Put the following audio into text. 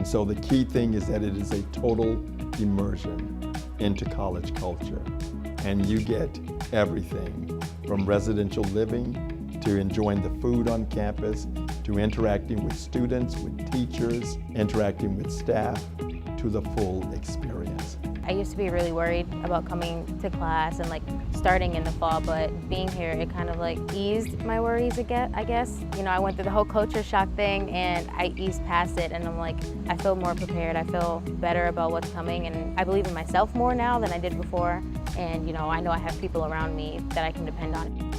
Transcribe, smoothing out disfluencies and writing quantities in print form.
And so the key thing is that it is a total immersion into college culture. And you get everything from residential living to enjoying the food on campus, to interacting with students, with teachers, interacting with staff, to the full experience. I used to be really worried about coming to class and starting in the fall, but being here, it kind of eased my worries again, I guess. You know, I went through the whole culture shock thing and I eased past it, and I feel more prepared. I feel better about what's coming, and I believe in myself more now than I did before. And I know I have people around me that I can depend on.